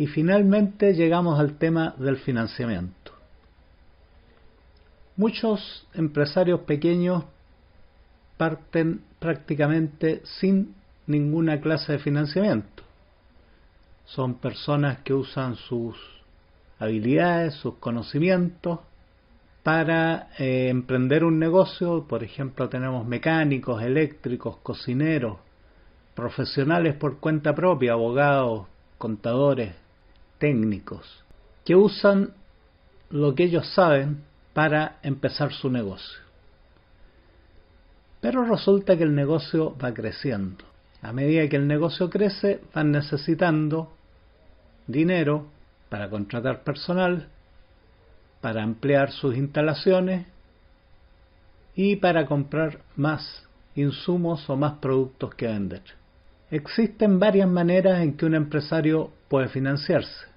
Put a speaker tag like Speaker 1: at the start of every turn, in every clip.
Speaker 1: Y finalmente llegamos al tema del financiamiento. Muchos empresarios pequeños parten prácticamente sin ninguna clase de financiamiento. Son personas que usan sus habilidades, sus conocimientos para emprender un negocio. Por ejemplo, tenemos mecánicos, eléctricos, cocineros, profesionales por cuenta propia, abogados, contadores, técnicos, que usan lo que ellos saben para empezar su negocio. Pero resulta que el negocio va creciendo. A medida que el negocio crece, van necesitando dinero para contratar personal, para ampliar sus instalaciones y para comprar más insumos o más productos que vender. Existen varias maneras en que un empresario puede financiarse.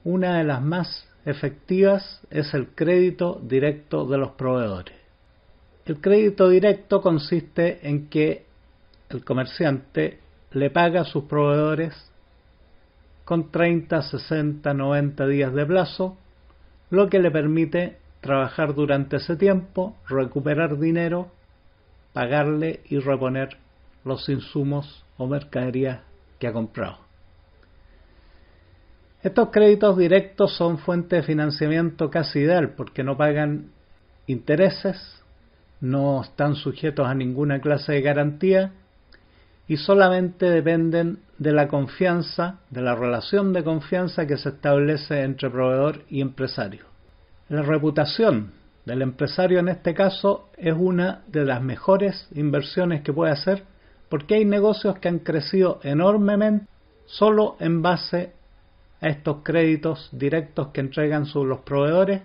Speaker 1: Una de las más efectivas es el crédito directo de los proveedores. El crédito directo consiste en que el comerciante le paga a sus proveedores con 30, 60, 90 días de plazo, lo que le permite trabajar durante ese tiempo, recuperar dinero, pagarle y reponer los insumos o mercaderías que ha comprado. Estos créditos directos son fuente de financiamiento casi ideal porque no pagan intereses, no están sujetos a ninguna clase de garantía y solamente dependen de la confianza, de la relación de confianza que se establece entre proveedor y empresario. La reputación del empresario en este caso es una de las mejores inversiones que puede hacer porque hay negocios que han crecido enormemente solo en base a estos créditos directos que entregan los proveedores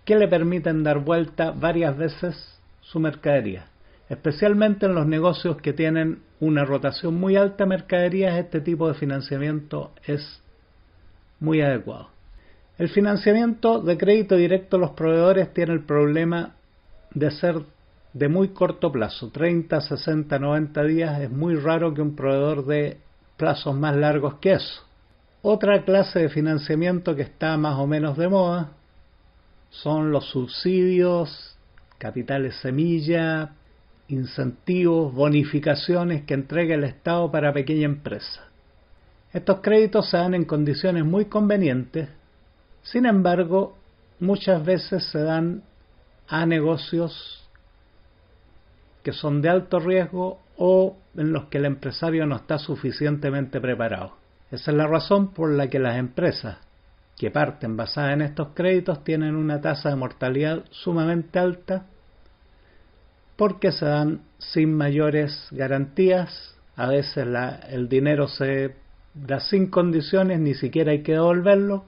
Speaker 1: que le permiten dar vuelta varias veces su mercadería. Especialmente en los negocios que tienen una rotación muy alta de mercaderías, este tipo de financiamiento es muy adecuado. El financiamiento de crédito directo a los proveedores tiene el problema de ser de muy corto plazo, 30, 60, 90 días. Es muy raro que un proveedor dé plazos más largos que eso. Otra clase de financiamiento que está más o menos de moda son los subsidios, capitales semilla, incentivos, bonificaciones que entrega el Estado para pequeña empresa. Estos créditos se dan en condiciones muy convenientes, sin embargo, muchas veces se dan a negocios que son de alto riesgo o en los que el empresario no está suficientemente preparado. Esa es la razón por la que las empresas que parten basadas en estos créditos tienen una tasa de mortalidad sumamente alta porque se dan sin mayores garantías. A veces el dinero se da sin condiciones, ni siquiera hay que devolverlo,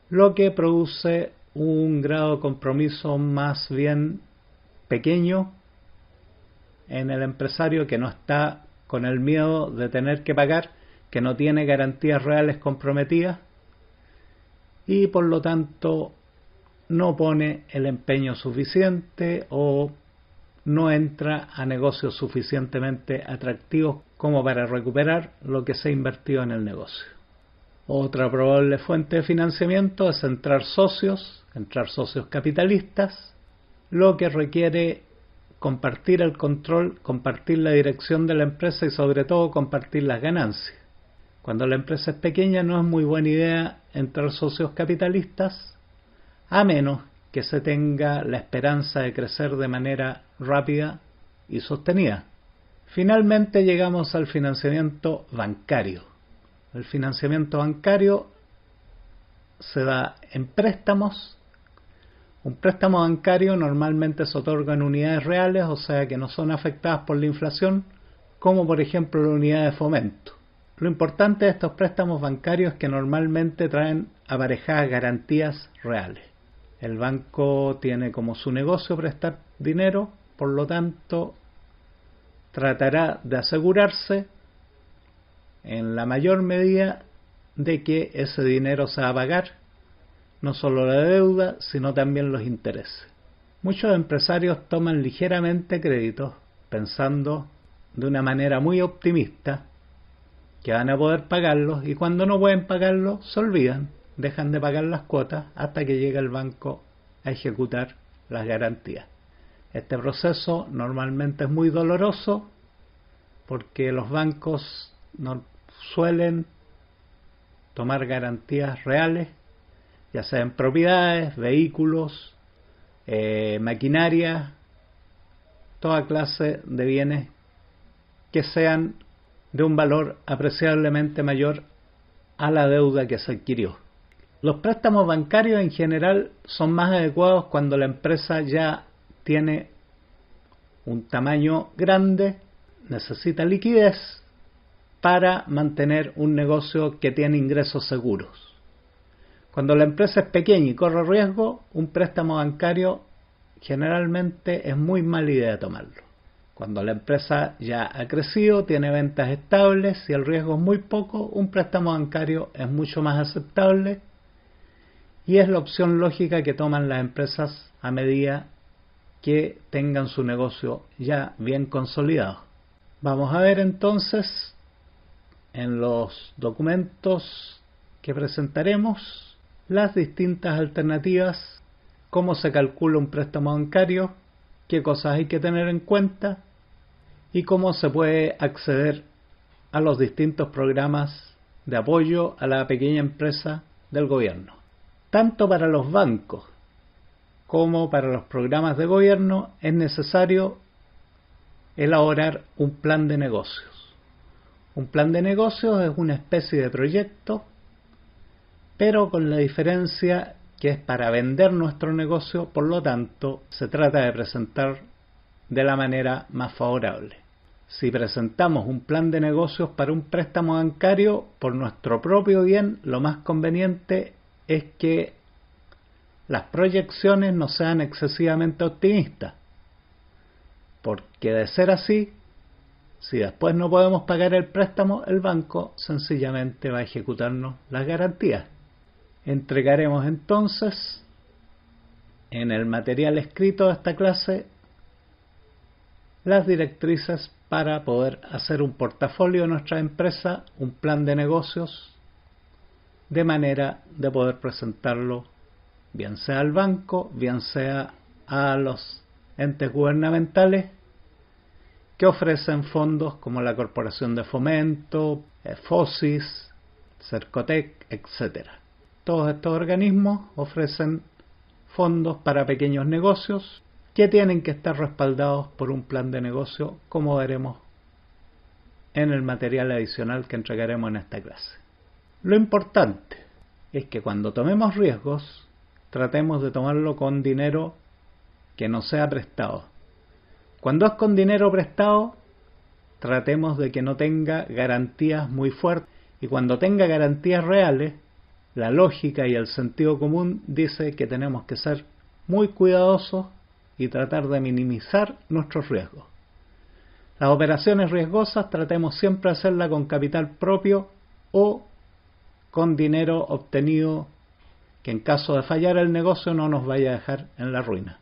Speaker 1: lo que produce un grado de compromiso más bien pequeño en el empresario, que no está con el miedo de tener que pagar, que no tiene garantías reales comprometidas y por lo tanto no pone el empeño suficiente o no entra a negocios suficientemente atractivos como para recuperar lo que se ha invertido en el negocio. Otra probable fuente de financiamiento es entrar socios capitalistas, lo que requiere compartir el control, compartir la dirección de la empresa y sobre todo compartir las ganancias. Cuando la empresa es pequeña no es muy buena idea entrar socios capitalistas, a menos que se tenga la esperanza de crecer de manera rápida y sostenida. Finalmente llegamos al financiamiento bancario. El financiamiento bancario se da en préstamos. Un préstamo bancario normalmente se otorga en unidades reales, o sea que no son afectadas por la inflación, como por ejemplo la unidad de fomento. Lo importante de estos préstamos bancarios es que normalmente traen aparejadas garantías reales. El banco tiene como su negocio prestar dinero, por lo tanto tratará de asegurarse en la mayor medida de que ese dinero se va a pagar, no solo la deuda, sino también los intereses. Muchos empresarios toman ligeramente créditos pensando de una manera muy optimista que van a poder pagarlos, y cuando no pueden pagarlos se olvidan, dejan de pagar las cuotas hasta que llega el banco a ejecutar las garantías. Este proceso normalmente es muy doloroso porque los bancos no suelen tomar garantías reales, ya sea en propiedades, vehículos, maquinaria, toda clase de bienes que sean de un valor apreciablemente mayor a la deuda que se adquirió. Los préstamos bancarios en general son más adecuados cuando la empresa ya tiene un tamaño grande, necesita liquidez para mantener un negocio que tiene ingresos seguros. Cuando la empresa es pequeña y corre riesgo, un préstamo bancario generalmente es muy mala idea tomarlo. Cuando la empresa ya ha crecido, tiene ventas estables y el riesgo es muy poco, un préstamo bancario es mucho más aceptable y es la opción lógica que toman las empresas a medida que tengan su negocio ya bien consolidado. Vamos a ver entonces en los documentos que presentaremos las distintas alternativas, cómo se calcula un préstamo bancario, qué cosas hay que tener en cuenta y cómo se puede acceder a los distintos programas de apoyo a la pequeña empresa del gobierno. Tanto para los bancos como para los programas de gobierno es necesario elaborar un plan de negocios. Un plan de negocios es una especie de proyecto, pero con la diferencia que es para vender nuestro negocio, por lo tanto, se trata de presentar de la manera más favorable. Si presentamos un plan de negocios para un préstamo bancario, por nuestro propio bien, lo más conveniente es que las proyecciones no sean excesivamente optimistas, porque de ser así, si después no podemos pagar el préstamo, el banco sencillamente va a ejecutarnos las garantías. Entregaremos entonces en el material escrito de esta clase las directrices para poder hacer un portafolio de nuestra empresa, un plan de negocios, de manera de poder presentarlo bien sea al banco, bien sea a los entes gubernamentales que ofrecen fondos como la Corporación de Fomento, FOSIS, Cercotec, etc. Todos estos organismos ofrecen fondos para pequeños negocios que tienen que estar respaldados por un plan de negocio, como veremos en el material adicional que entregaremos en esta clase. Lo importante es que cuando tomemos riesgos, tratemos de tomarlo con dinero que no sea prestado. Cuando es con dinero prestado, tratemos de que no tenga garantías muy fuertes, y cuando tenga garantías reales, la lógica y el sentido común dice que tenemos que ser muy cuidadosos y tratar de minimizar nuestros riesgos. Las operaciones riesgosas tratemos siempre de hacerlas con capital propio o con dinero obtenido que en caso de fallar el negocio no nos vaya a dejar en la ruina.